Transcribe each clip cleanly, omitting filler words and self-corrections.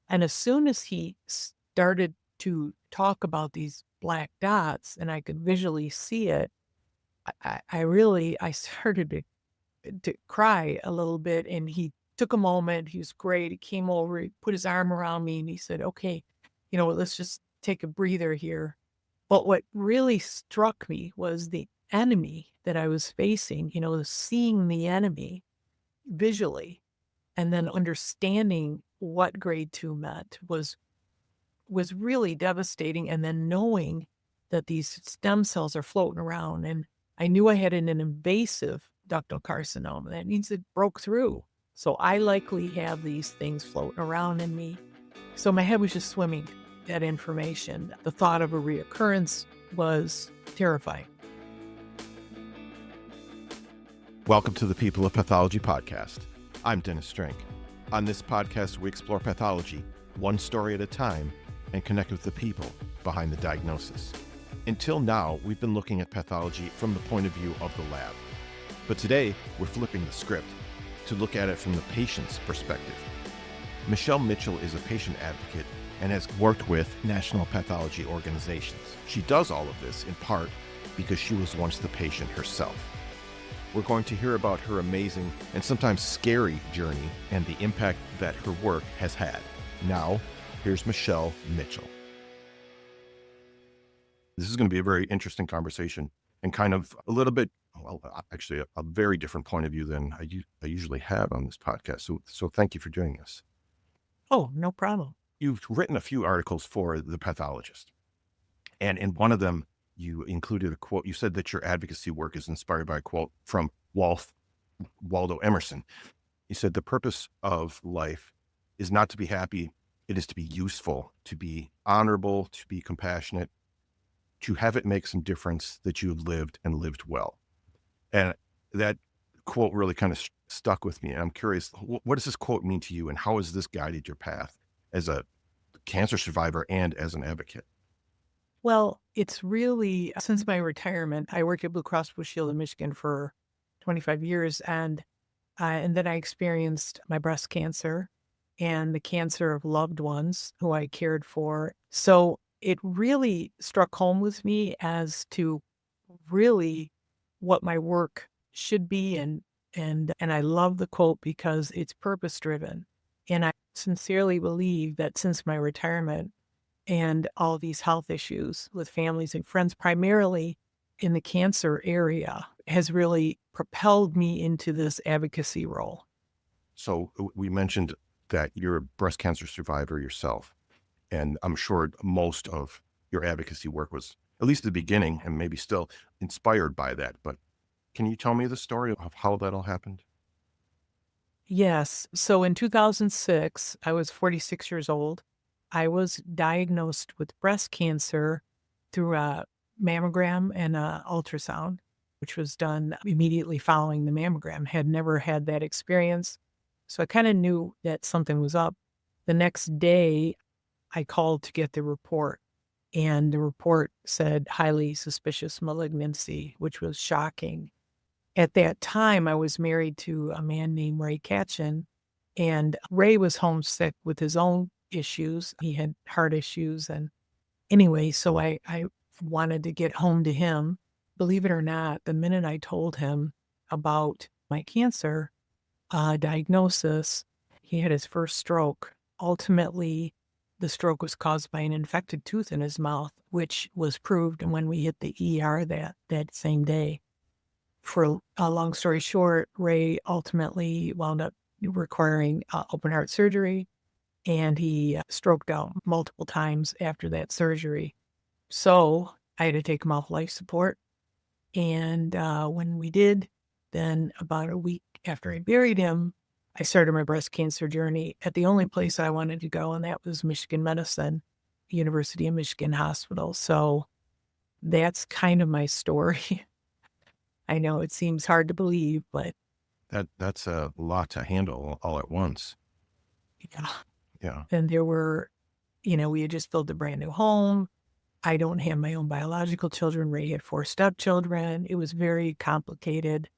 And as soon as he started to talk about these black dots and I could visually see it, I started to cry a little bit. And he took a moment. He was great. He came over, he put his arm around me and he said, okay, let's just take a breather here. But what really struck me was the enemy that I was facing, seeing the enemy visually and then understanding what grade 2 meant was really devastating. And then knowing that these stem cells are floating around, and I knew I had an invasive ductal carcinoma. That means it broke through. So I likely have these things floating around in me. So my head was just swimming that information. The thought of a reoccurrence was terrifying. Welcome to the People of Pathology podcast. I'm Dennis Strink. On this podcast, we explore pathology one story at a time and connect with the people behind the diagnosis. Until now, we've been looking at pathology from the point of view of the lab. But today, we're flipping the script to look at it from the patient's perspective. Michele Mitchell is a patient advocate and has worked with national pathology organizations. She does all of this in part because she was once the patient herself. We're going to hear about her amazing and sometimes scary journey and the impact that her work has had. Now, here's Michele Mitchell. This is going to be a very interesting conversation and kind of a little bit, well, actually a very different point of view than I usually have on this podcast. So thank you for doing this. Oh, no problem. You've written a few articles for The Pathologist, and in one of them, you included a quote. You said that your advocacy work is inspired by a quote from Waldo Emerson. He said, "The purpose of life is not to be happy. It is to be useful, to be honorable, to be compassionate, to have it make some difference that you have lived and lived well." And that quote really kind of stuck with me. And I'm curious, what does this quote mean to you, and how has this guided your path as a cancer survivor and as an advocate? Well, it's really, since my retirement, I worked at Blue Cross Blue Shield in Michigan for 25 years. And then I experienced my breast cancer and the cancer of loved ones who I cared for. So it really struck home with me as to really what my work should be. And I love the quote because it's purpose driven. And I sincerely believe that since my retirement and all these health issues with families and friends, primarily in the cancer area, has really propelled me into this advocacy role. So we mentioned that you're a breast cancer survivor yourself, and I'm sure most of your advocacy work was, at least at the beginning, and maybe still inspired by that. But can you tell me the story of how that all happened? Yes. So in 2006, I was 46 years old. I was diagnosed with breast cancer through a mammogram and an ultrasound, which was done immediately following the mammogram. Had never had that experience. So I kind of knew that something was up. The next day, I called to get the report, and the report said highly suspicious malignancy, which was shocking. At that time, I was married to a man named Ray Katchen, and Ray was homesick with his own issues. He had heart issues. And anyway, so I wanted to get home to him. Believe it or not, the minute I told him about my cancer diagnosis, he had his first stroke. Ultimately, the stroke was caused by an infected tooth in his mouth, which was proved when we hit the ER that same day. For a long story short, Ray ultimately wound up requiring open heart surgery, and he stroked out multiple times after that surgery. So I had to take him off life support. And when we did, then about a week after I buried him, I started my breast cancer journey at the only place I wanted to go, and that was Michigan Medicine, University of Michigan Hospital. So that's kind of my story. I know it seems hard to believe, but That's a lot to handle all at once. yeah. Yeah. And there were, we had just built a brand new home. I don't have my own biological children. Ray had 4 stepchildren. It was very complicated.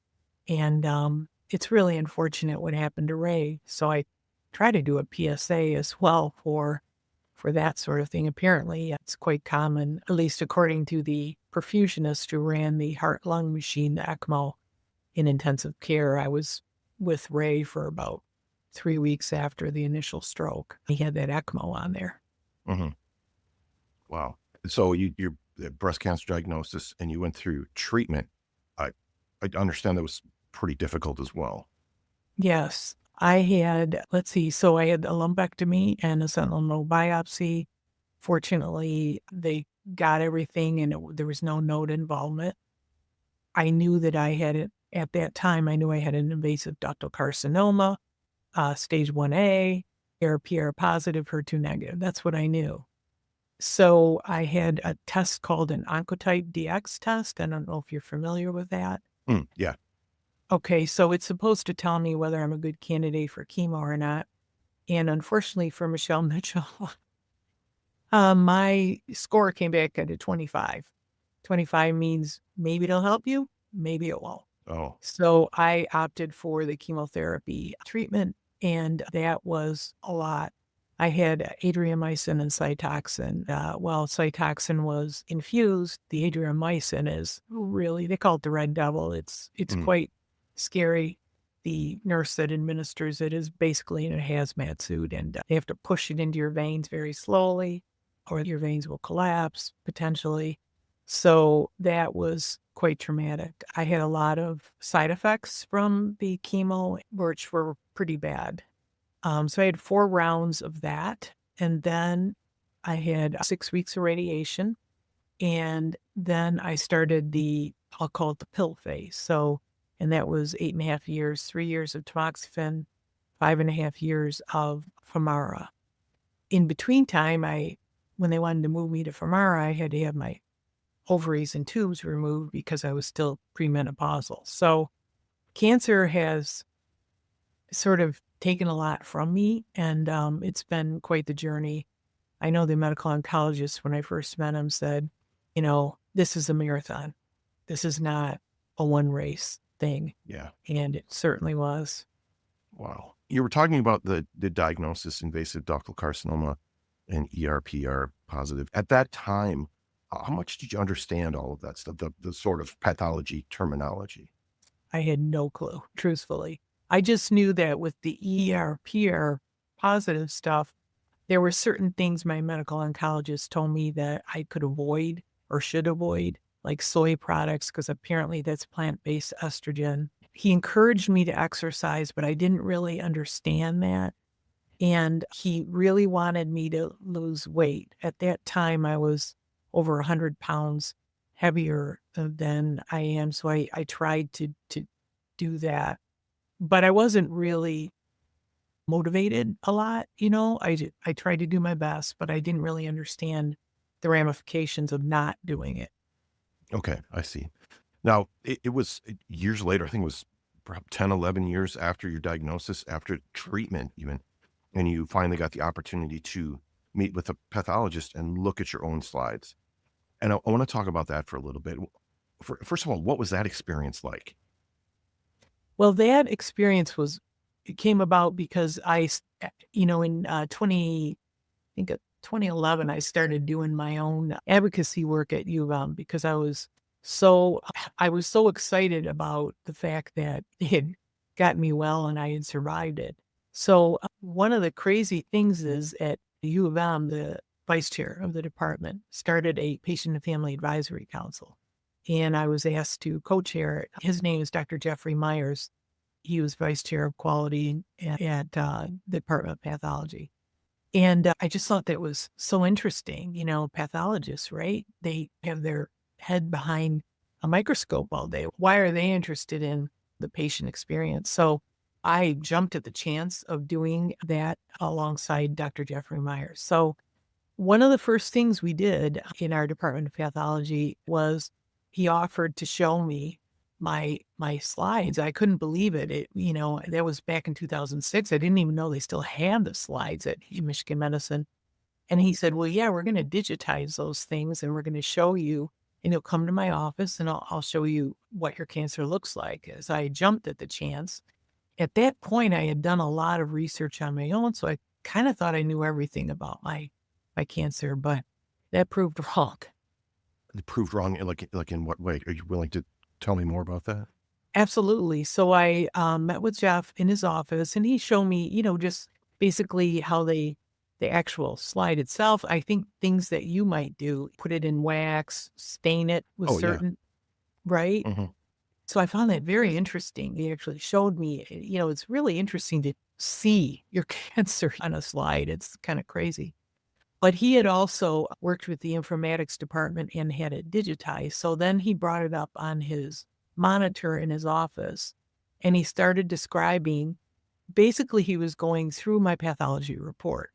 And it's really unfortunate what happened to Ray. So I try to do a PSA as well for that sort of thing. Apparently, it's quite common, at least according to the perfusionist who ran the heart-lung machine, the ECMO, in intensive care. I was with Ray for about 3 weeks after the initial stroke. He had that ECMO on there. Hmm. Wow. So you're breast cancer diagnosis and you went through treatment. I, I understand that was pretty difficult as well. Yes, I had, let's see, so I had a lumpectomy and a sentinel node biopsy. Fortunately, they got everything and there was no node involvement. I knew that I had it at that time. I knew I had an invasive ductal carcinoma, stage 1A, ARPR positive, HER2 negative. That's what I knew. So I had a test called an Oncotype DX test. I don't know if you're familiar with that. Yeah. Okay, so it's supposed to tell me whether I'm a good candidate for chemo or not. And unfortunately for Michele Mitchell, my score came back at a 25. 25 means maybe it'll help you, maybe it won't. Oh. So I opted for the chemotherapy treatment, and that was a lot. I had adriamycin and Cytoxan. Well, Cytoxan was infused. The adriamycin is really, they call it the red devil. It's Mm. quite scary. The nurse that administers it is basically in a hazmat suit, and they have to push it into your veins very slowly, or your veins will collapse potentially. So that was quite traumatic. I had a lot of side effects from the chemo, which were pretty bad. So I had 4 rounds of that, and then I had 6 weeks of radiation, and then I started I'll call it the pill phase. So, and that was 8.5 years, 3 years of tamoxifen, 5.5 years of Femara. In between time, when they wanted to move me to Femara, I had to have my ovaries and tubes removed because I was still premenopausal. So cancer has sort of taken a lot from me, and it's been quite the journey. I know the medical oncologist, when I first met him, said, this is a marathon. This is not a one race thing. Yeah. And it certainly was. Wow. You were talking about the diagnosis, invasive ductal carcinoma and ERPR positive. At that time, how much did you understand all of that stuff, the sort of pathology terminology? I had no clue, truthfully. I just knew that with the ERPR positive stuff, there were certain things my medical oncologist told me that I could avoid or should avoid, like soy products, because apparently that's plant-based estrogen. He encouraged me to exercise, but I didn't really understand that. And he really wanted me to lose weight. At that time, I was over 100 pounds heavier than I am. So I tried to do that, but I wasn't really motivated a lot. I tried to do my best, but I didn't really understand the ramifications of not doing it. Okay, I see. Now, it was years later, I think it was perhaps 10, 11 years after your diagnosis, after treatment even, and you finally got the opportunity to meet with a pathologist and look at your own slides. And I want to talk about that for a little bit. First of all, what was that experience like? Well, that experience it came about because in 2011, I started doing my own advocacy work at U of M because I was so excited about the fact that it had gotten me well and I had survived it. So one of the crazy things is at U of M, the vice chair of the department started a patient and family advisory council. And I was asked to co-chair it. His name is Dr. Jeffrey Myers. He was vice chair of quality at the Department of Pathology. And I just thought that was so interesting. Pathologists, right? They have their head behind a microscope all day. Why are they interested in the patient experience? So I jumped at the chance of doing that alongside Dr. Jeffrey Myers. So one of the first things we did in our Department of Pathology was he offered to show me my slides. I couldn't believe it. That was back in 2006. I didn't even know they still had the slides at Michigan Medicine. And he said, well, yeah, we're going to digitize those things and we're going to show you, and you'll come to my office and I'll show you what your cancer looks like. As I jumped at the chance. At that point, I had done a lot of research on my own, so I kind of thought I knew everything about my cancer, but that proved wrong. It proved wrong in in what way? Are you willing to tell me more about that? Absolutely. So I met with Jeff in his office, and he showed me, just basically how the actual slide itself. I think things that you might do, put it in wax, stain it with Oh, yeah. certain, right? Mhm. So I found that very interesting. He actually showed me, it's really interesting to see your cancer on a slide. It's kind of crazy. But he had also worked with the informatics department and had it digitized. So then he brought it up on his monitor in his office and he started describing basically, he was going through my pathology report,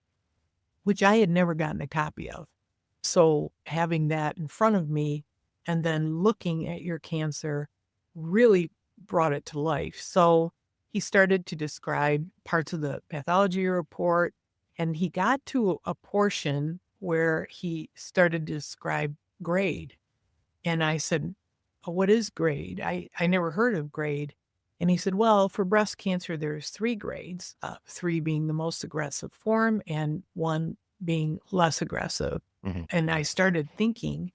which I had never gotten a copy of. So having that in front of me and then looking at your cancer really brought it to life. So he started to describe parts of the pathology report, and he got to a portion where he started to describe grade. And I said, "Oh, what is grade? I never heard of grade." And he said, "Well, for breast cancer, there's three grades, three being the most aggressive form and one being less aggressive." Mhm. And I started thinking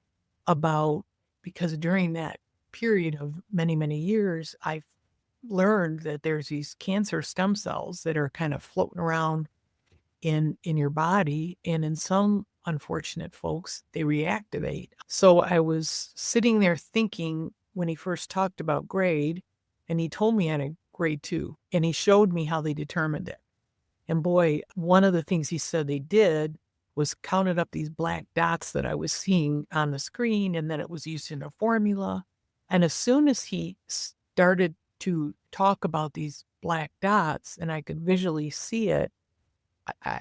about, because during that period of many, many years, I've learned that there's these cancer stem cells that are kind of floating around in your body, and in some unfortunate folks, they reactivate. So I was sitting there thinking when he first talked about grade, and he told me I had a grade 2, and he showed me how they determined it. And boy, one of the things he said they did was counted up these black dots that I was seeing on the screen, and then it was used in a formula. And as soon as he started to talk about these black dots and I could visually see it,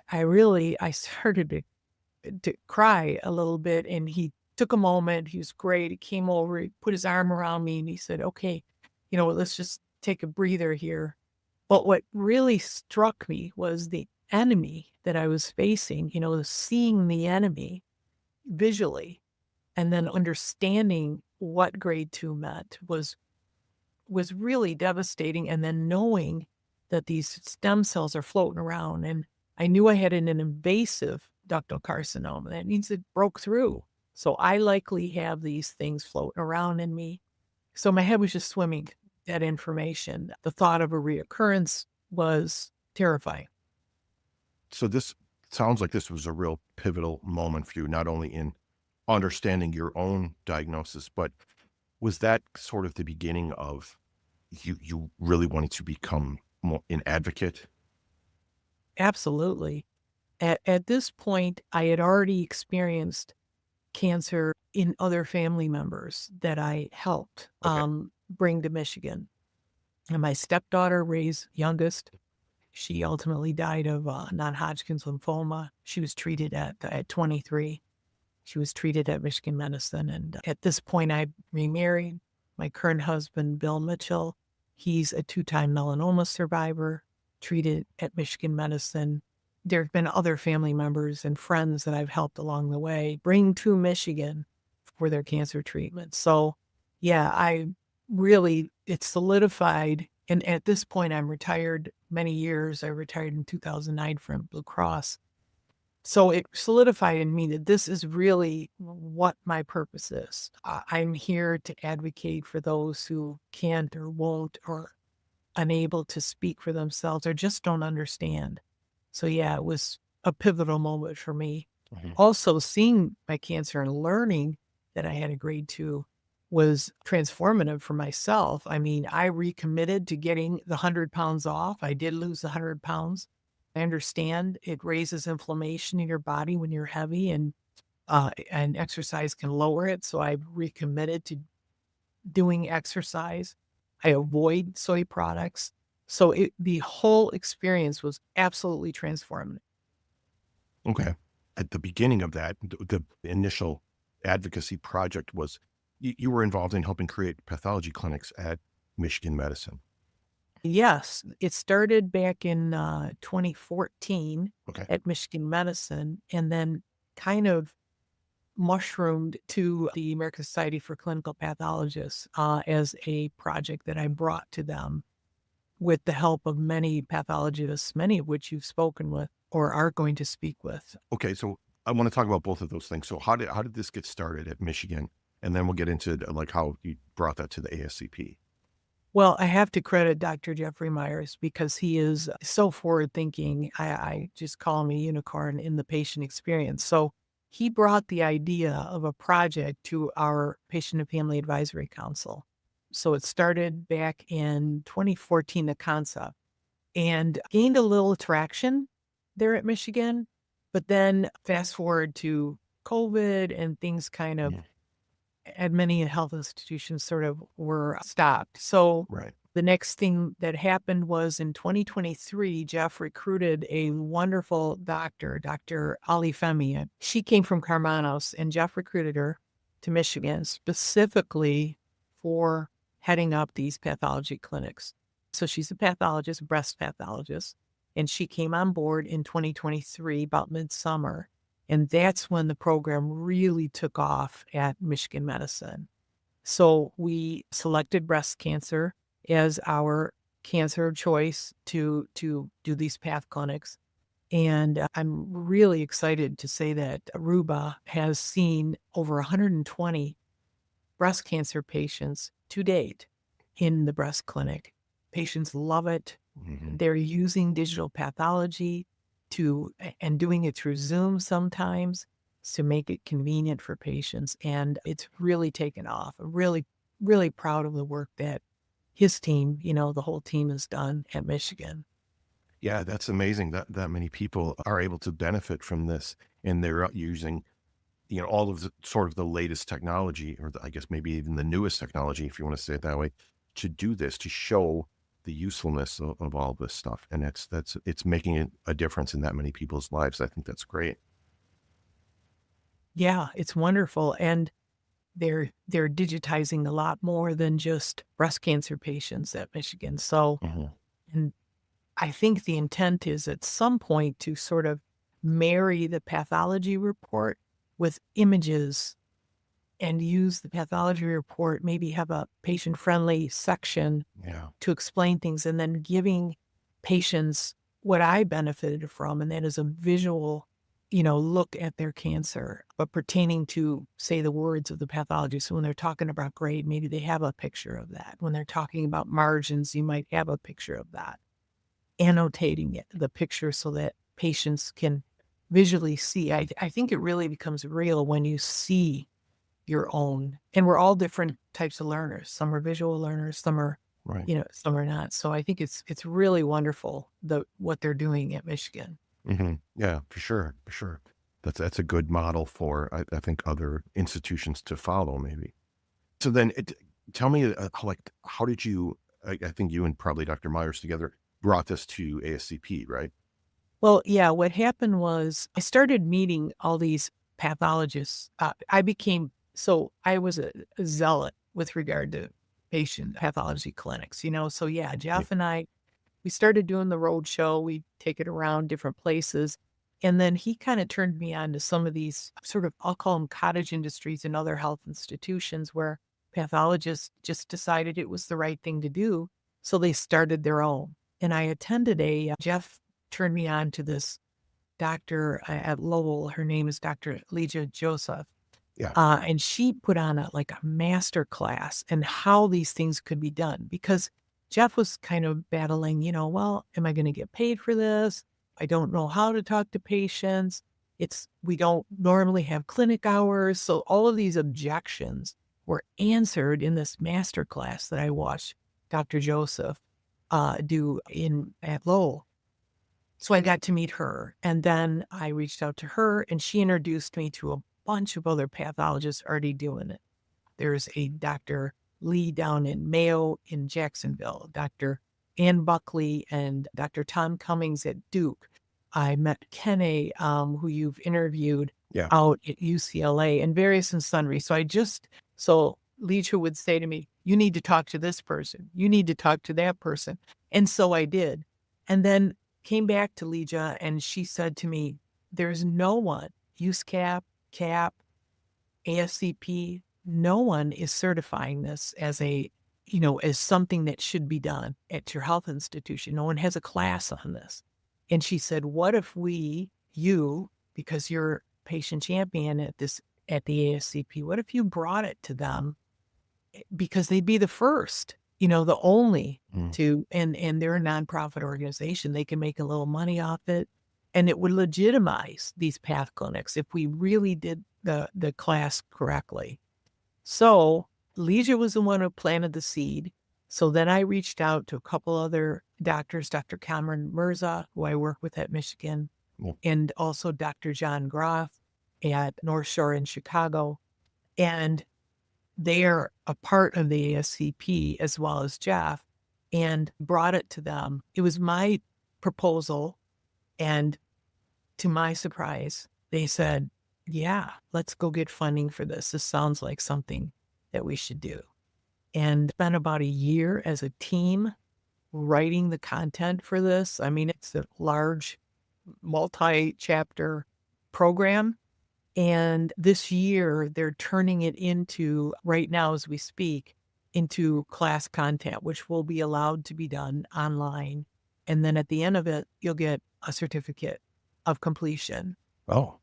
I really I started to cry a little bit, and he took a moment. He was great. He came over, he put his arm around me, and he said, "Okay, let's just take a breather here." But what really struck me was the enemy that I was facing, seeing the enemy visually and then understanding what grade 2 meant was really devastating, and then knowing that these stem cells are floating around, and I knew I had an invasive ductal carcinoma. That means it broke through. So I likely have these things floating around in me. So my head was just swimming that information. The thought of a reoccurrence was terrifying. So this sounds like this was a real pivotal moment for you, not only in understanding your own diagnosis, but was that sort of the beginning of you really wanting to become more an advocate? Absolutely. At this point, I had already experienced cancer in other family members that I helped Okay. bring to Michigan. And my stepdaughter, Ray's youngest, she ultimately died of non-Hodgkin's lymphoma. She was treated at 23. She was treated at Michigan Medicine. And at this point, I remarried. My current husband, Bill Mitchell, he's a two-time melanoma survivor, treated at Michigan Medicine. There have been other family members and friends that I've helped along the way bring to Michigan for their cancer treatment. So, yeah, it solidified. And at this point, I'm retired many years. I retired in 2009 from Blue Cross. So it solidified in me that this is really what my purpose is. I'm here to advocate for those who can't or won't or unable to speak for themselves or just don't understand. So yeah, it was a pivotal moment for me. Mhm. Also, seeing my cancer and learning that I had a grade 2 was transformative for myself. I mean, I recommitted to getting the 100 pounds off. I did lose the 100 pounds. I understand it raises inflammation in your body when you're heavy, and exercise can lower it. So I recommitted to doing exercise. I avoid soy products. So the whole experience was absolutely transformative. Okay. At the beginning of that, the initial advocacy project was you were involved in helping create pathology clinics at Michigan Medicine. Yes, it started back in 2014 Okay. at Michigan Medicine, and then kind of mushroomed to the American Society for Clinical Pathologists as a project that I brought to them. with the help of many pathologists, many of which you've spoken with or are going to speak with. Okay, so I want to talk about both of those things. So how did this get started at Michigan? And then we'll get into like how you brought that to the ASCP. Well, I have to credit Dr. Jeffrey Myers because he is so forward thinking. I just call him a unicorn in the patient experience. So he brought the idea of a project to our Patient and Family Advisory Council. So it started back in 2014, the concept, and gained a little traction there at Michigan. But then fast forward to COVID and things kind of Mhm. at many health institutions sort of were stopped. So Right. the next thing that happened was in 2023, Jeff recruited a wonderful doctor, Dr. Ali Femi. She came from Carmanos, and Jeff recruited her to Michigan specifically for heading up these pathology clinics. So she's a pathologist, breast pathologist, and she came on board in 2023, about midsummer. And that's when the program really took off at Michigan Medicine. So we selected breast cancer as our cancer of choice to do these path clinics. And I'm really excited to say that Aruba has seen over 120 breast cancer patients to date in the breast clinic. Patients love it. Hmm. They're using digital pathology and doing it through Zoom sometimes to make it convenient for patients. And it's really taken off. I'm really, really proud of the work that his team, the whole team has done at Michigan. Yeah, that's amazing that that many people are able to benefit from this, and they're using all of the sort of the latest technology, or I guess maybe even the newest technology, if you want to say it that way, to do this, to show the usefulness of all this stuff. And it's making a difference in that many people's lives. I think that's great. Yeah, it's wonderful. And they're digitizing a lot more than just breast cancer patients at Michigan. So, Hmm. and I think the intent is at some point to sort of marry the pathology report with images and use the pathology report, maybe have a patient-friendly section Yeah. to explain things, and then giving patients what I benefited from, and that is a visual, look at their cancer, but pertaining to, say, the words of the pathologist. So when they're talking about grade, maybe they have a picture of that. When they're talking about margins, you might have a picture of that, annotating the picture so that patients can visually see. I think it really becomes real when you see your own. And we're all different types of learners. Some are visual learners, some are, Right. some are not. So I think it's really wonderful what they're doing at Michigan. Hmm. Yeah, for sure. For sure. That's a good model for, I think, other institutions to follow, maybe. So then tell me, how did you, I think you and probably Dr. Myers together brought this to ASCP, right? Well, yeah, what happened was I started meeting all these pathologists. I was a zealot with regard to patient pathology clinics, So yeah, Yeah. Jeff and I, we started doing the road show. We take it around different places. And then he kind of turned me on to some of these sort of, I'll call them cottage industries and other health institutions where pathologists just decided it was the right thing to do. So they started their own. And I attended Jeff turned me on to this doctor at Lowell. Her name is Dr. Legia Joseph. Yeah. And she put on a master class and how these things could be done because Jeff was kind of battling, well, am I going to get paid for this? I don't know how to talk to patients. We don't normally have clinic hours. So all of these objections were answered in this master class that I watched Dr. Joseph do at Lowell. So I got to meet her, and then I reached out to her, and she introduced me to a bunch of other pathologists already doing it. There's a Dr. Lee down in Mayo in Jacksonville, Dr. Ann Buckley, and Dr. Tom Cummings at Duke. I met Kenne, who you've interviewed Yeah. out at UCLA, and various and sundry. So Leisha would say to me, "You need to talk to this person. You need to talk to that person." And so I did. And then came back to Legia, and she said to me, "There's no one, USCAP, CAP, ASCP, no one is certifying this as a as something that should be done at your health institution. No one has a class on this. And she said, what if you, because you're patient champion at the ASCP, what if you brought it to them, because they'd be the first, the only Mm. and they're a nonprofit organization. They can make a little money off it, and it would legitimize these path clinics if we really did the class correctly. So Leisure was the one who planted the seed. So then I reached out to a couple other doctors, Dr. Cameron Mirza, who I work with at Michigan, Well, and also Dr. John Groff at North Shore in Chicago. And they are a part of the ASCP as well as Jeff, and brought it to them. It was my proposal. And to my surprise, they said, yeah, let's go get funding for this. This sounds like something that we should do. And spent about a year as a team writing the content for this. I mean, it's a large multi-chapter program. And this year, they're turning it into, right now as we speak, into class content, which will be allowed to be done online. And then at the end of it, you'll get a certificate of completion. oh,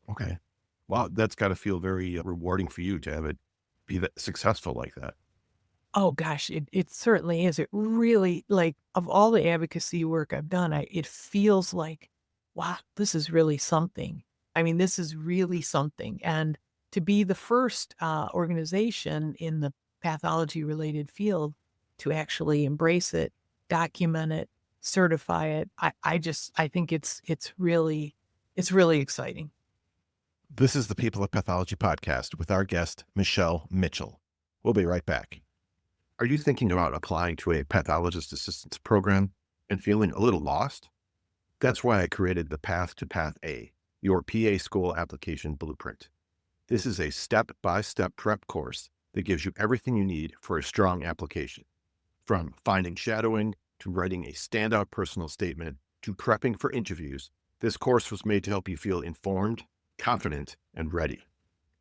okay. Wow, that's got to feel very rewarding for you to have it be that successful like that. Oh gosh, it certainly is. It really, like, of all the advocacy work I've done, it feels like, wow, this is really something. I mean, this is really something. And to be the first organization in the pathology related field to actually embrace it, document it, certify it, I think it's really exciting. This is the People of Pathology podcast with our guest, Michele Mitchell. We'll be right back. Are you thinking about applying to a pathologist assistance program and feeling a little lost? That's why I created the Path to PathA, your PA school application blueprint. This is a step-by-step prep course that gives you everything you need for a strong application. From finding shadowing to writing a standout personal statement to prepping for interviews, this course was made to help you feel informed, confident, and ready.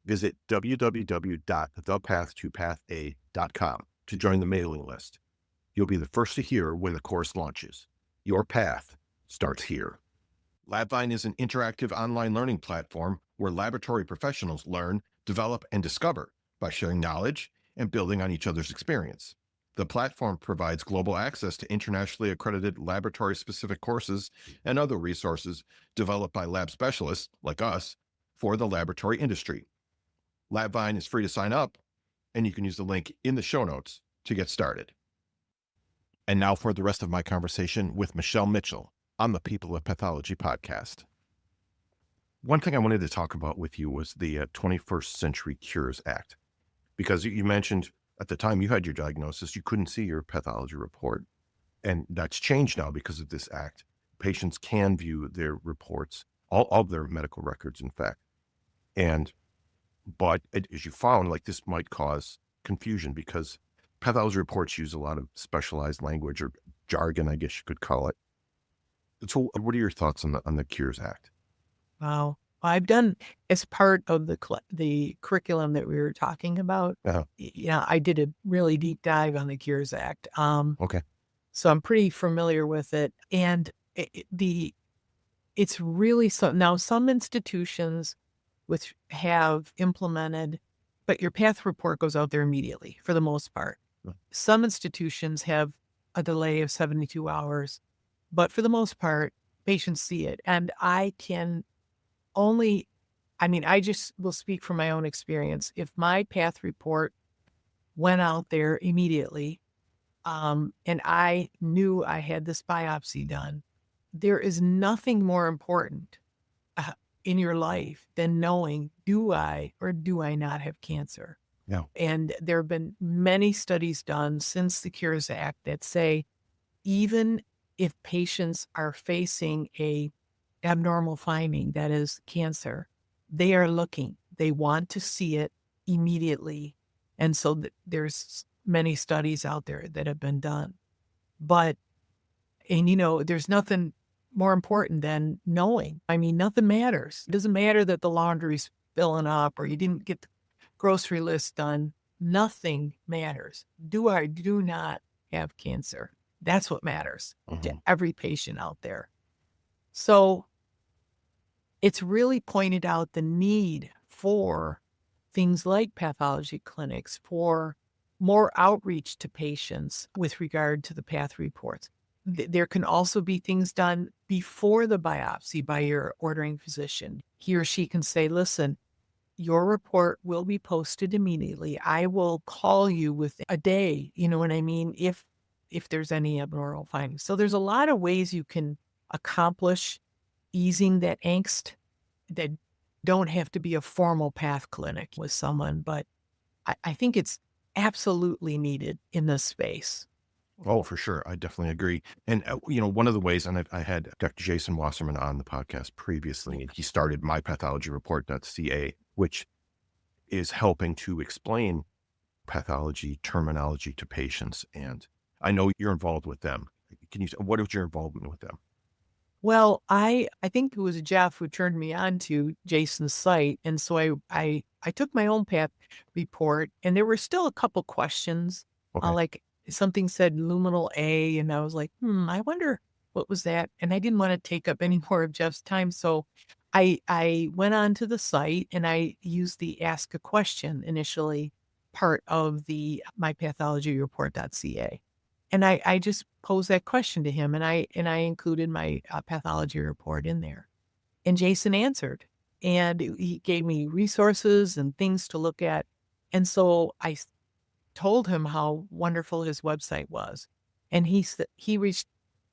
Visit www.thepathtopatha.com to join the mailing list. You'll be the first to hear when the course launches. Your path starts here. LabVine is an interactive online learning platform where laboratory professionals learn, develop, and discover by sharing knowledge and building on each other's experience. The platform provides global access to internationally accredited laboratory-specific courses and other resources developed by lab specialists like us for the laboratory industry. LabVine is free to sign up, and you can use the link in the show notes to get started. And now for the rest of my conversation with Michele Mitchell on the People of Pathology podcast. One thing I wanted to talk about with you was the 21st Century Cures Act, because you mentioned at the time you had your diagnosis, you couldn't see your pathology report. And that's changed now because of this act. Patients can view their reports, all of their medical records, in fact. But as you found, like, this might cause confusion because pathology reports use a lot of specialized language or jargon, I guess you could call it. So what are your thoughts on the Cures Act? Wow. I've done, as part of the curriculum that we were talking about, Uh-huh. I did a really deep dive on the Cures Act. Okay. So I'm pretty familiar with it. And it's really now some institutions which have implemented, but your path report goes out there immediately for the most part. Yeah. Some institutions have a delay of 72 hours, but for the most part, patients see it. And I just will speak from my own experience. If my path report went out there immediately, and I knew I had this biopsy done, there is nothing more important in your life than knowing, do I or do I not have cancer? Yeah. And there have been many studies done since the Cures Act that say, even if patients are facing a abnormal finding, that is cancer, they are looking, they want to see it immediately. And so there's many studies out there that have been done. There's nothing more important than knowing. I mean, nothing matters. It doesn't matter that the laundry's filling up or you didn't get the grocery list done. Nothing matters. Do I do not have cancer? That's what matters to Hmm. every patient out there. So it's really pointed out the need for things like pathology clinics, for more outreach to patients with regard to the path reports. There can also be things done before the biopsy by your ordering physician. He or she can say, listen, your report will be posted immediately. I will call you within a day, you know what I mean, if there's any abnormal findings. So there's a lot of ways you can accomplish easing that angst that don't have to be a formal path clinic with someone, but I think it's absolutely needed in this space. Oh, for sure. I definitely agree. And, one of the ways, and I had Dr. Jason Wasserman on the podcast previously, and he started MyPathologyReport.ca, which is helping to explain pathology terminology to patients. And I know you're involved with them. Can you, what was your involvement with them? Well, I think it was Jeff who turned me on to Jason's site, and so I took my own path report, and there were still a couple questions, Okay. like something said luminal A, and I was like, I wonder what was that, and I didn't want to take up any more of Jeff's time, so I went on to the site and I used the ask a question initially part of the MyPathologyReport.ca. And I just posed that question to him, and I included my, pathology report in there. And Jason answered, and he gave me resources and things to look at. And so I told him how wonderful his website was. And he reached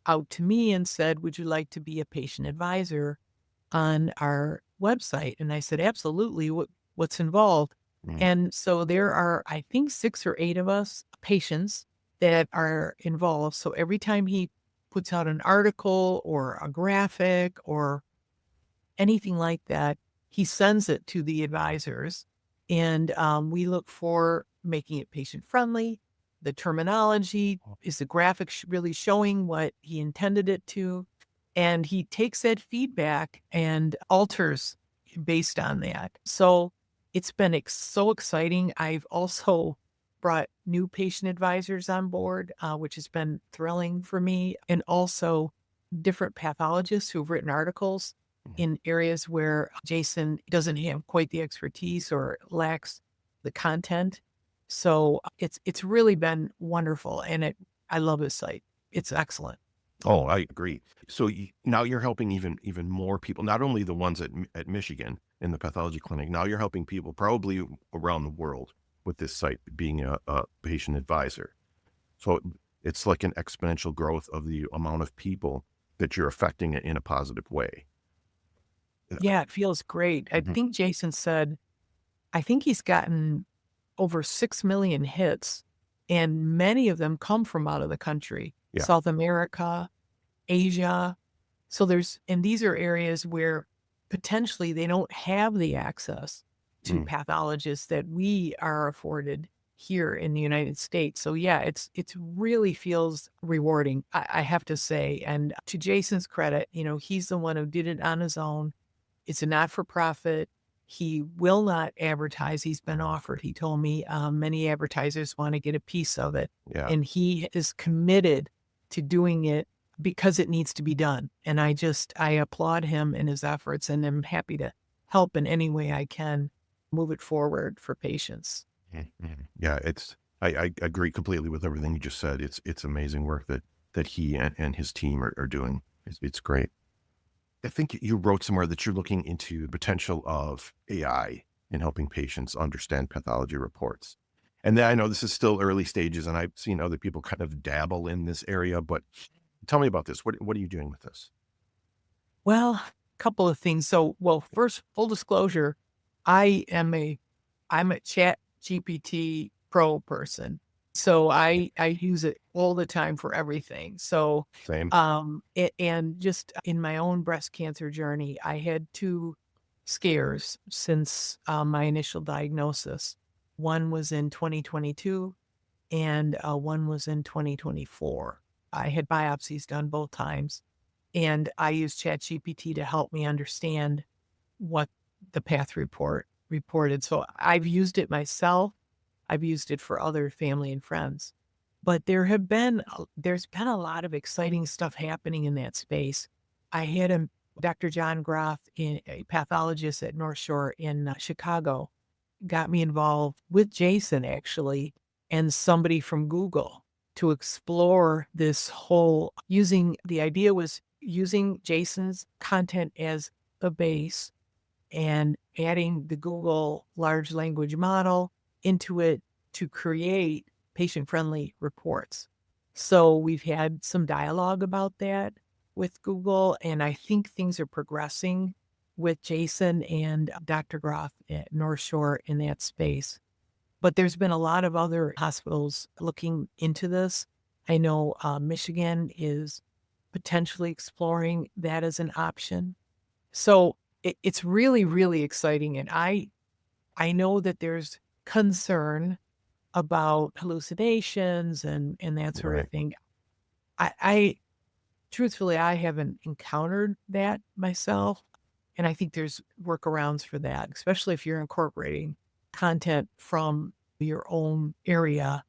out to me and said, "Would you like to be a patient advisor on our website?" And I said, "Absolutely. What's involved?" Mm. And so there are, I think, 6 or 8 of us patients that are involved. So every time he puts out an article or a graphic or anything like that, he sends it to the advisors, and we look for making it patient friendly. The terminology is the graphic really showing what he intended it to, and he takes that feedback and alters based on that. So it's been so exciting. I've also brought new patient advisors on board, which has been thrilling for me, and also different pathologists who've written articles Mhm. in areas where Jason doesn't have quite the expertise or lacks the content. So it's really been wonderful, and I love his site. It's excellent. Oh, I agree. So now you're helping even more people, not only the ones at Michigan in the pathology clinic. Now you're helping people probably around the world with this site being a patient advisor. So it's like an exponential growth of the amount of people that you're affecting in a positive way. Yeah, it feels great. I Mhm. think Jason said, I think he's gotten over 6 million hits, and many of them come from out of the country, Yeah. South America, Asia. So and these are areas where potentially they don't have the access to Mm. pathologists that we are afforded here in the United States. So yeah, it's really feels rewarding, I have to say. And to Jason's credit, he's the one who did it on his own. It's a not for profit. He will not advertise. He's been offered. He told me many advertisers want to get a piece of it. Yeah. And he is committed to doing it because it needs to be done. And I applaud him in his efforts, and I'm happy to help in any way I can move it forward for patients. Mhm. Yeah. I agree completely with everything you just said. It's amazing work that he and his team are doing. It's great. I think you wrote somewhere that you're looking into the potential of AI in helping patients understand pathology reports. And then I know this is still early stages, and I've seen other people kind of dabble in this area, but tell me about this. What are you doing with this? Well, a couple of things. So, well, first, full disclosure, I am I'm a Chat GPT Pro person. So I use it all the time for everything. So Same. and just in my own breast cancer journey, I had two scares since my initial diagnosis. One was in 2022 and one was in 2024. I had biopsies done both times, and I used ChatGPT to help me understand what the path report reported. So I've used it myself. I've used it for other family and friends. But there's been a lot of exciting stuff happening in that space. I had Dr. John Groff, a pathologist at North Shore in Chicago, got me involved with Jason actually, and somebody from Google to explore this whole the idea was using Jason's content as a base and adding the Google large language model into it to create patient-friendly reports. So we've had some dialogue about that with Google, and I think things are progressing with Jason and Dr. Groff at North Shore in that space. But there's been a lot of other hospitals looking into this. I know Michigan is potentially exploring that as an option. So it's really, really exciting. And I know that there's concern about hallucinations and that sort of Right. thing. I truthfully, I haven't encountered that myself. And I think there's workarounds for that, especially if you're incorporating content from your own area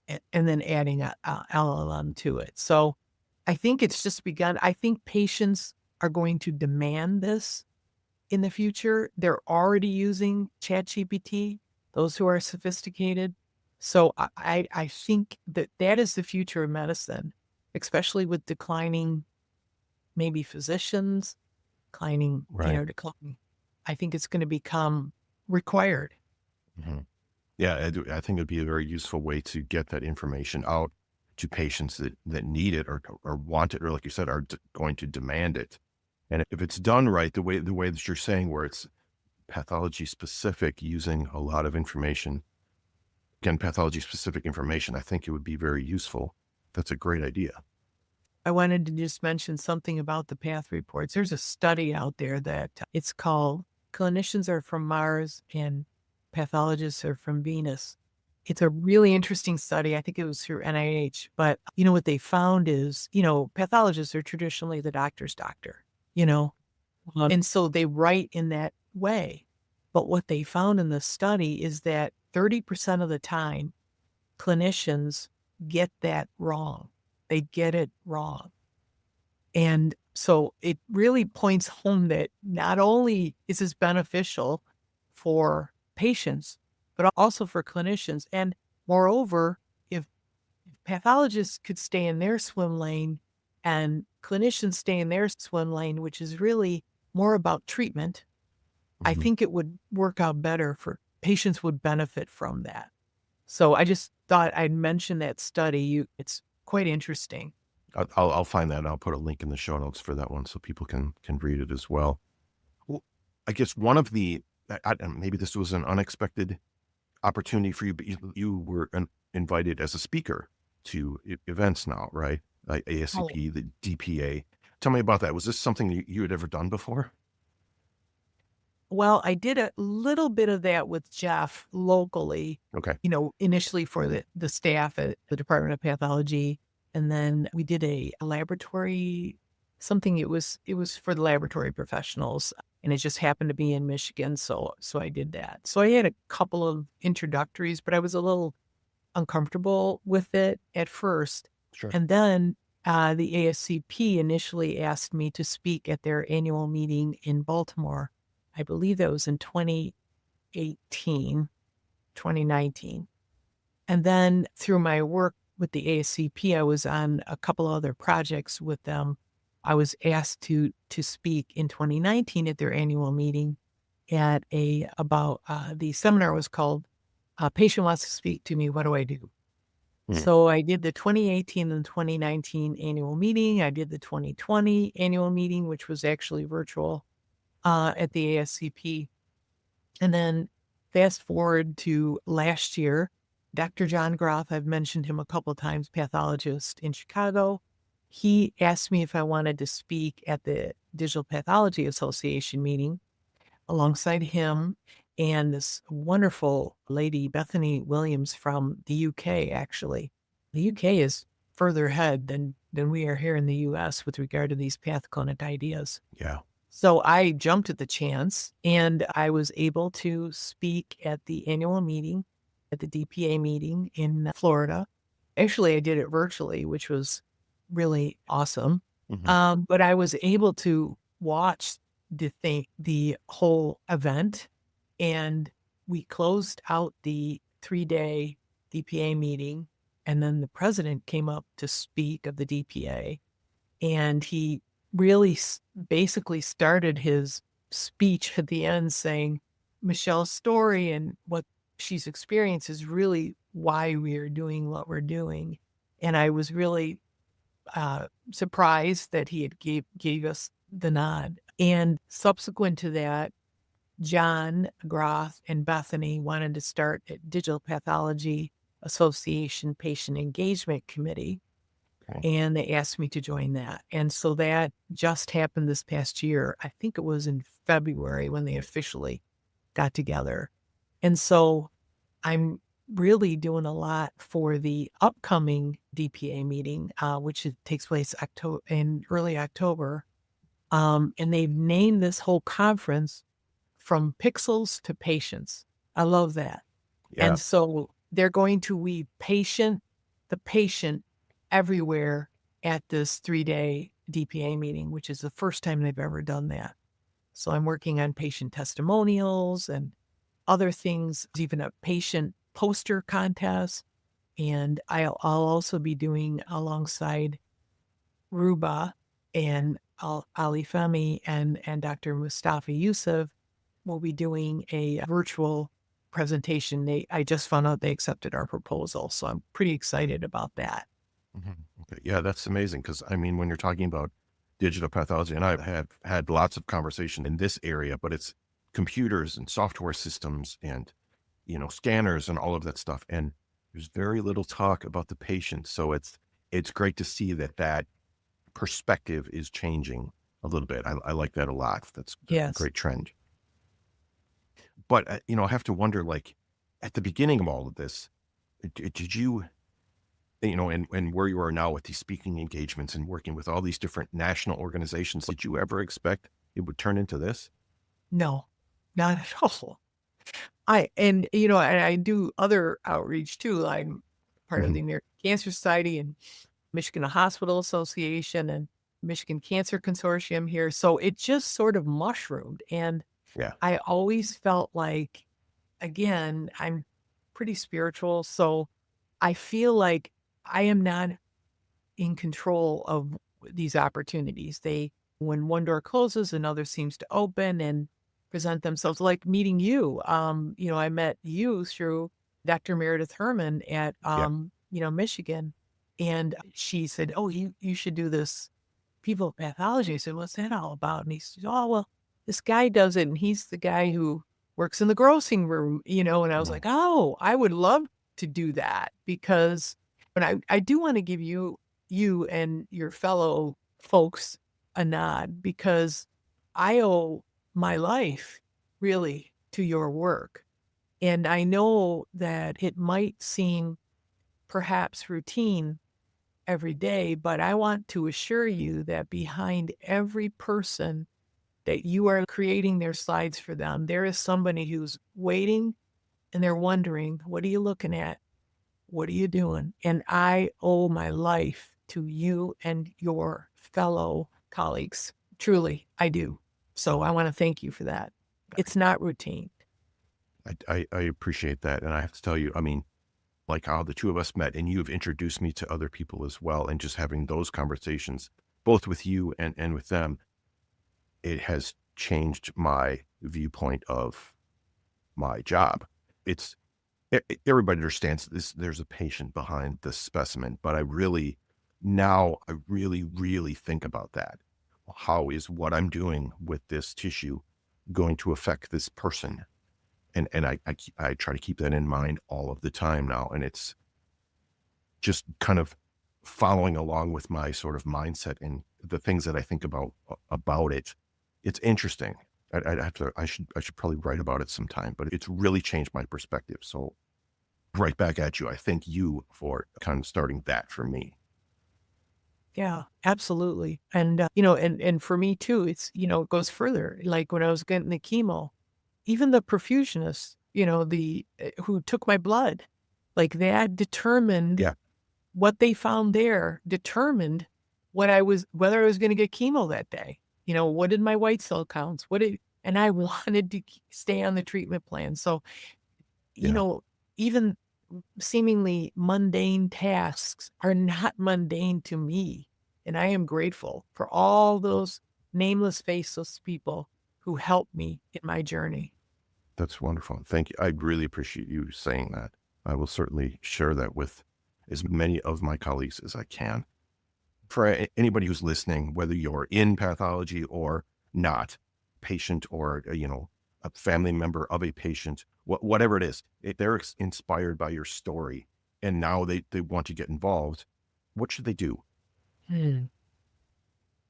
and then adding a LLM to it. So I think it's just begun. I think patients are going to demand this in the future. They're already using ChatGPT, those who are sophisticated. So I think that is the future of medicine, especially with declining maybe physicians, Right. declining. I think it's going to become required. hmm Yeah, I think it'd be a very useful way to get that information out to patients that need it or want it, or like you said, are going to demand it. And if it's done right, the way that you're saying, where it's pathology specific, using a lot of information, again, pathology specific information, I think it would be very useful. That's a great idea. I wanted to just mention something about the path reports. There's a study out there that it's called Clinicians Are from Mars and Pathologists Are from Venus. It's a really interesting study. I think it was through NIH, but what they found is, pathologists are traditionally the doctor's doctor, you know, and so they write in that way. But what they found in the study is that 30% of the time, clinicians get that wrong. They get it wrong. And so it really points home that not only is this beneficial for patients, but also for clinicians. And moreover, if pathologists could stay in their swim lane and clinicians stay in their swim lane, which is really more about treatment, I Mhm. think it would work out better for patients would benefit from that. So I just thought I'd mention that study. It's quite interesting. I'll find that and I'll put a link in the show notes for that one so people can read it as well. Well, I guess one of the maybe this was an unexpected opportunity for you, but you were invited as a speaker to events now, right? Like Oh, ASCP, the DPA. Tell me about that. Was this something you had ever done before? well, I did a little bit of that with Jeff locally, Okay. initially for the staff at the Department of Pathology. And then we did a laboratory, something it was for the laboratory professionals. And it just happened to be in Michigan. So I did that. So I had a couple of introductories, but I was a little uncomfortable with it at first. Sure. And then the ASCP initially asked me to speak at their annual meeting in Baltimore. I believe that was in 2018, 2019. And then through my work with the ASCP, I was on a couple of other projects with them. I was asked to speak in 2019 at their annual meeting at the seminar was called Patient Wants to Speak to Me, What Do I Do? Mm, So I did the 2018 and 2019 annual meeting. I did the 2020 annual meeting, which was actually virtual at the ASCP. And then fast forward to last year, Dr. John Groff, I've mentioned him a couple times, pathologist in Chicago. He asked me if I wanted to speak at the Digital Pathology Association meeting alongside him and this wonderful lady, Bethany Williams from the UK, actually. The UK is further ahead than we are here in the US with regard to these path clinic ideas. yeah. So I jumped at the chance and I was able to speak at the annual meeting. at the DPA meeting in Florida. Actually, I did it virtually, which was really awesome. Hmm. But I was able to watch the whole event, and we closed out the 3-day DPA meeting, and then the president came up to speak of the DPA, and he really basically started his speech at the end saying, Michelle's story and what she's experienced is really why we are doing what we're doing. And I was really surprised that he had gave us the nod. And subsequent to that, John Groth and Bethany wanted to start a Digital Pathology Association Patient Engagement Committee, Okay. and they asked me to join that. And so that just happened this past year. I think it was in February when they officially got together. And so I'm really doing a lot for the upcoming DPA meeting, which takes place in early October. And they've named this whole conference From Pixels to Patients. I love that. Yeah. And so they're going to weave the patient everywhere at this 3-day DPA meeting, which is the first time they've ever done that. So I'm working on patient testimonials and other things, even a patient poster contest. And I'll also be doing alongside Ruba and Ali Femi and Dr. Mustafa Yusuf will be doing a virtual presentation. I just found out they accepted our proposal, so I'm pretty excited about that. Mhm. Okay. Yeah, that's amazing. Because I mean, when you're talking about digital pathology, and I have had lots of conversation in this area, but it's computers and software systems and scanners and all of that stuff. And there's very little talk about the patient. So it's great to see that perspective is changing a little bit. I like that a lot. That's a Yes. great trend. But I have to wonder, like, at the beginning of all of this, did you and where you are now with these speaking engagements and working with all these different national organizations, did you ever expect it would turn into this? No, not at all. I do other outreach too. I'm part of Hmm. the American Cancer Society and Michigan Hospital Association and Michigan Cancer Consortium here. So it just sort of mushroomed. And Yeah. I always felt like, again, I'm pretty spiritual. So I feel like I am not in control of these opportunities. When one door closes, another seems to open and present themselves. Like meeting you, I met you through Dr. Meredith Herman at, Yeah. Michigan, and she said, "Oh, you should do this people pathology." I said, "What's that all about?" And he said, "Oh, well, this guy does it, and he's the guy who works in the grossing room." And I was Mhm. like, "Oh, I would love to do that because." But I do want to give you and your fellow folks a nod because I owe my life really to your work. And I know that it might seem perhaps routine every day, but I want to assure you that behind every person that you are creating their slides for them, there is somebody who's waiting and they're wondering, what are you looking at? What are you doing? And I owe my life to you and your fellow colleagues. Truly, I do. So I want to thank you for that. It's not routine. I appreciate that. And I have to tell you, I mean, like how the two of us met and you have introduced me to other people as well. And just having those conversations, both with you and with them, it has changed my viewpoint of my job. It's everybody understands this. There's a patient behind the specimen, but I really, really think about that. How is what I'm doing with this tissue going to affect this person? And I try to keep that in mind all of the time now. And it's just kind of following along with my sort of mindset and the things that I think about it. It's interesting. I should probably write about it sometime, but it's really changed my perspective. So right back at you. I thank you for kind of starting that for me. Yeah, absolutely. And, and for me too, it goes further. Like when I was getting the chemo, even the perfusionists who took my blood. Like that determined Yeah. what they found there determined whether I was going to get chemo that day. What did my white cell counts? And I wanted to stay on the treatment plan. So, you Yeah. know, even seemingly mundane tasks are not mundane to me. And I am grateful for all those nameless, faceless people who helped me in my journey. That's wonderful. Thank you. I really appreciate you saying that. I will certainly share that with as many of my colleagues as I can. For anybody who's listening, whether you're in pathology or not, patient or, a family member of a patient, whatever it is, if they're inspired by your story and now they want to get involved, what should they do? Hmm.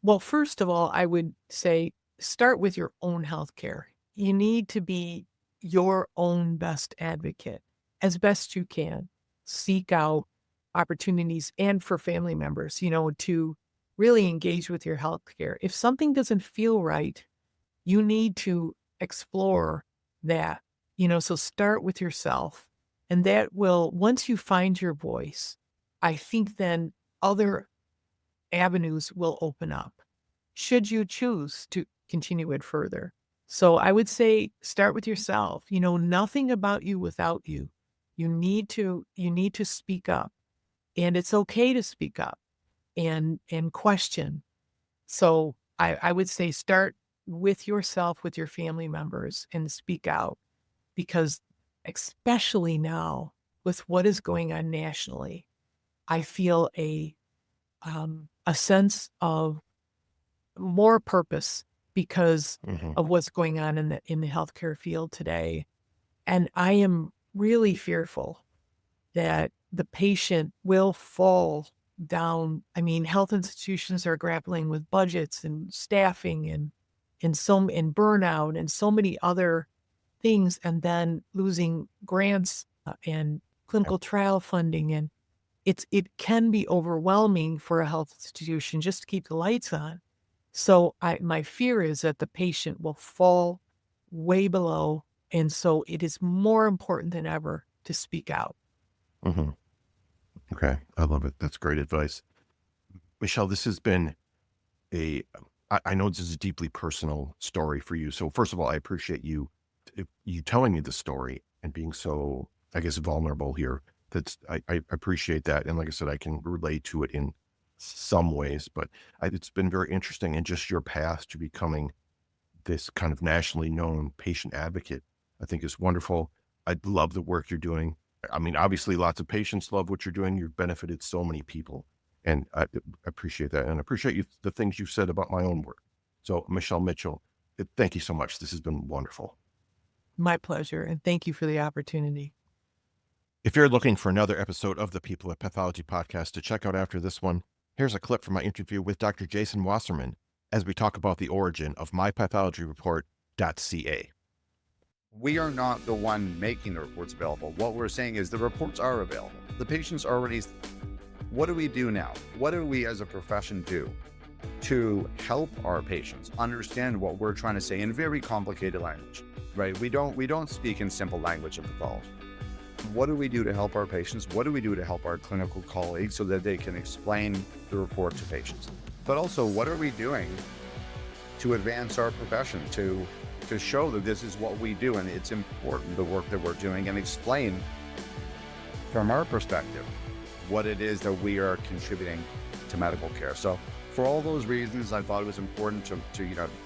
Well, first of all, I would say start with your own healthcare. You need to be your own best advocate as best you can. Seek out opportunities and for family members, to really engage with your healthcare. If something doesn't feel right, you need to explore that, so start with yourself. And that will, once you find your voice, I think then other avenues will open up should you choose to continue it further. So I would say start with yourself. Nothing about you without you. You need to speak up, and it's okay to speak up and question. So I would say start with yourself, with your family members, and speak out, because especially now with what is going on nationally, I feel a sense of more purpose because Hmm. of what's going on in the healthcare field today. And I am really fearful that the patient will fall down. I mean, health institutions are grappling with budgets and staffing and burnout and so many other things, and then losing grants and clinical trial funding. And it can be overwhelming for a health institution just to keep the lights on. So my fear is that the patient will fall way below. And so it is more important than ever to speak out. Hmm. Okay. I love it. That's great advice. Michelle, this has been I know this is a deeply personal story for you. So first of all, I appreciate you telling me the story and being so, I guess, vulnerable here. I appreciate that. And like I said, I can relate to it in some ways, but it's been very interesting, and just your path to becoming this kind of nationally known patient advocate, I think is wonderful. I love the work you're doing. I mean, obviously lots of patients love what you're doing. You've benefited so many people, and I appreciate that. And I appreciate the things you've said about my own work. So Michele Mitchell, thank you so much. This has been wonderful. My pleasure. And thank you for the opportunity. If you're looking for another episode of the People of Pathology podcast to check out after this one, here's a clip from my interview with Dr. Jason Wasserman as we talk about the origin of MyPathologyReport.ca. We are not the one making the reports available. What we're saying is the reports are available. The patients already. What do we do now? What do we as a profession do to help our patients understand what we're trying to say in very complicated language, right? We don't speak in simple language of pathology. What do we do to help our patients? What do we do to help our clinical colleagues so that they can explain the report to patients? But also, what are we doing to advance our profession, to show that this is what we do and it's important, the work that we're doing, and explain from our perspective what it is that we are contributing to medical care. So for all those reasons, I thought it was important to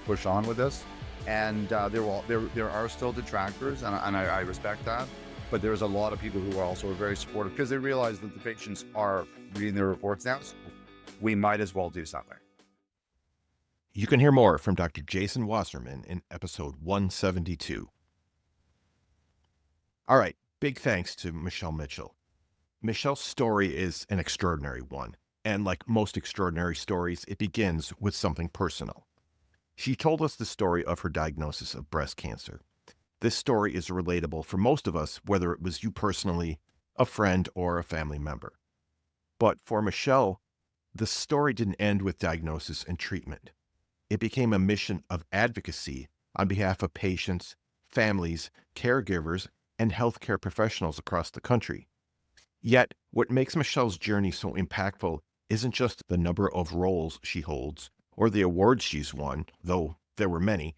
push on with this. And there are still detractors, and I respect that. But there's a lot of people who are also very supportive because they realize that the patients are reading their reports now. So we might as well do something. You can hear more from Dr. Jason Wasserman in episode 172. All right, big thanks to Michele Mitchell. Michelle's story is an extraordinary one, and like most extraordinary stories, it begins with something personal. She told us the story of her diagnosis of breast cancer. This story is relatable for most of us, whether it was you personally, a friend, or a family member. But for Michelle, the story didn't end with diagnosis and treatment. It became a mission of advocacy on behalf of patients, families, caregivers, and healthcare professionals across the country. Yet, what makes Michelle's journey so impactful isn't just the number of roles she holds or the awards she's won, though there were many.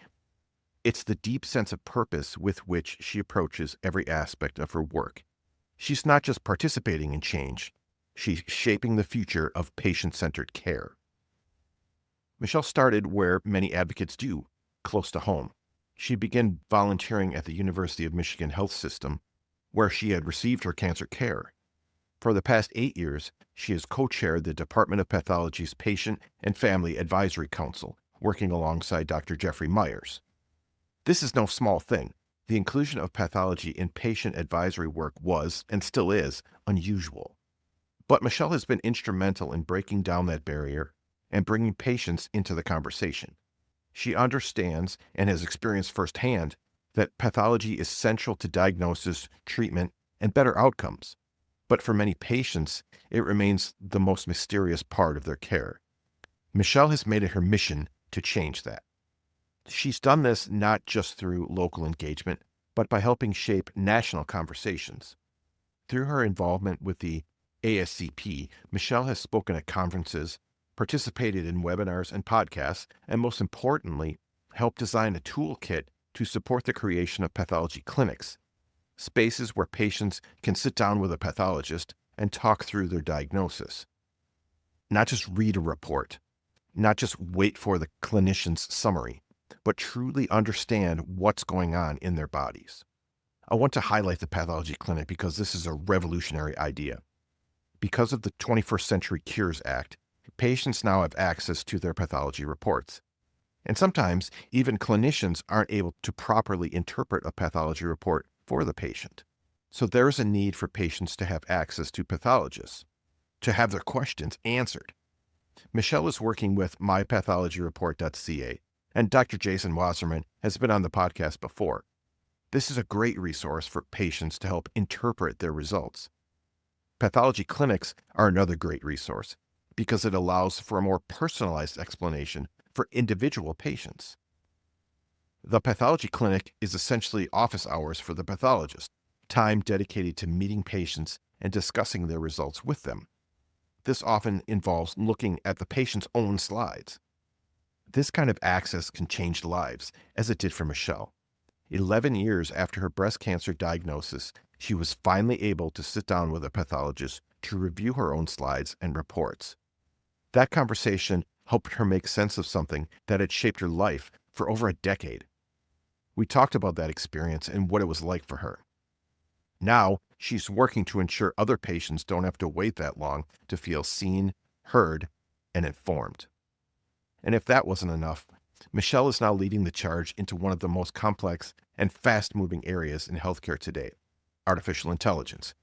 It's the deep sense of purpose with which she approaches every aspect of her work. She's not just participating in change, she's shaping the future of patient-centered care. Michele started where many advocates do, close to home. She began volunteering at the University of Michigan Health System, where she had received her cancer care. For the past 8 years, she has co-chaired the Department of Pathology's Patient and Family Advisory Council, working alongside Dr. Jeffrey Myers. This is no small thing. The inclusion of pathology in patient advisory work was, and still is, unusual. But Michele has been instrumental in breaking down that barrier and bringing patients into the conversation. She understands and has experienced firsthand that pathology is central to diagnosis, treatment, and better outcomes. But for many patients, it remains the most mysterious part of their care. Michele has made it her mission to change that. She's done this not just through local engagement, but by helping shape national conversations. Through her involvement with the ASCP, Michele has spoken at conferences, participated in webinars and podcasts, and most importantly, helped design a toolkit to support the creation of Pathology Clinics, spaces where patients can sit down with a pathologist and talk through their diagnosis. Not just read a report, not just wait for the clinician's summary, but truly understand what's going on in their bodies. I want to highlight the Pathology Clinic because this is a revolutionary idea. Because of the 21st Century Cures Act, patients now have access to their pathology reports. And sometimes even clinicians aren't able to properly interpret a pathology report for the patient. So there is a need for patients to have access to pathologists, to have their questions answered. Michele is working with MyPathologyReport.ca, and Dr. Jason Wasserman has been on the podcast before. This is a great resource for patients to help interpret their results. Pathology clinics are another great resource because it allows for a more personalized explanation for individual patients. The pathology clinic is essentially office hours for the pathologist, time dedicated to meeting patients and discussing their results with them. This often involves looking at the patient's own slides. This kind of access can change lives, as it did for Michele. 11 years after her breast cancer diagnosis, she was finally able to sit down with a pathologist to review her own slides and reports. That conversation helped her make sense of something that had shaped her life for over a decade. We talked about that experience and what it was like for her. Now, she's working to ensure other patients don't have to wait that long to feel seen, heard, and informed. And if that wasn't enough, Michele is now leading the charge into one of the most complex and fast-moving areas in healthcare today, artificial intelligence.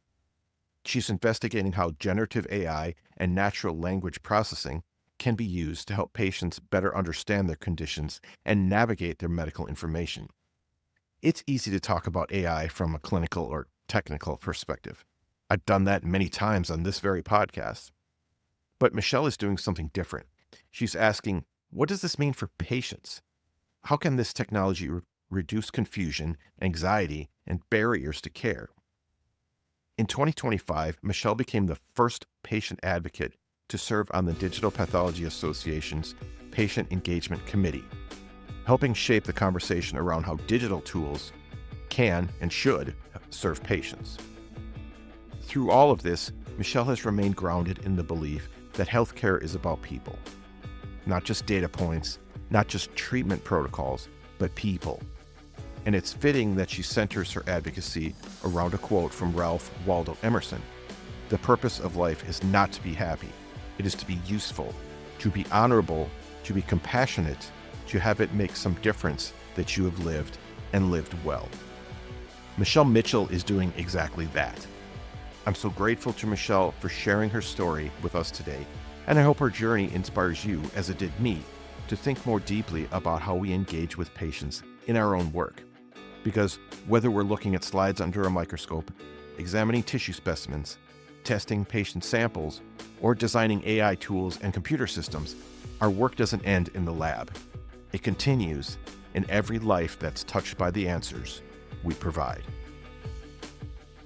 She's investigating how generative AI and natural language processing can be used to help patients better understand their conditions and navigate their medical information. It's easy to talk about AI from a clinical or technical perspective. I've done that many times on this very podcast. But Michele is doing something different. She's asking, what does this mean for patients? How can this technology reduce confusion, anxiety, and barriers to care? In 2025, Michele became the first patient advocate to serve on the Digital Pathology Association's Patient Engagement Committee, helping shape the conversation around how digital tools can and should serve patients. Through all of this, Michele has remained grounded in the belief that healthcare is about people. Not just data points, not just treatment protocols, but people. And it's fitting that she centers her advocacy around a quote from Ralph Waldo Emerson. The purpose of life is not to be happy. It is to be useful, to be honorable, to be compassionate, to have it make some difference that you have lived and lived well. Michele Mitchell is doing exactly that. I'm so grateful to Michele for sharing her story with us today, and I hope her journey inspires you, as it did me, to think more deeply about how we engage with patients in our own work. Because whether we're looking at slides under a microscope, examining tissue specimens, testing patient samples, or designing AI tools and computer systems, our work doesn't end in the lab. It continues in every life that's touched by the answers we provide.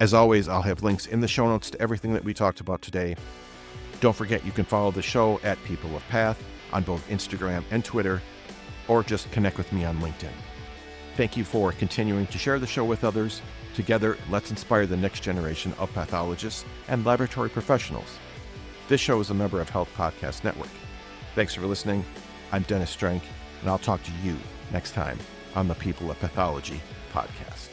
As always, I'll have links in the show notes to everything that we talked about today. Don't forget, you can follow the show at People of Path on both Instagram and Twitter, or just connect with me on LinkedIn. Thank you for continuing to share the show with others. Together, let's inspire the next generation of pathologists and laboratory professionals. This show is a member of Health Podcast Network. Thanks for listening. I'm Dennis Strank, and I'll talk to you next time on the People of Pathology podcast.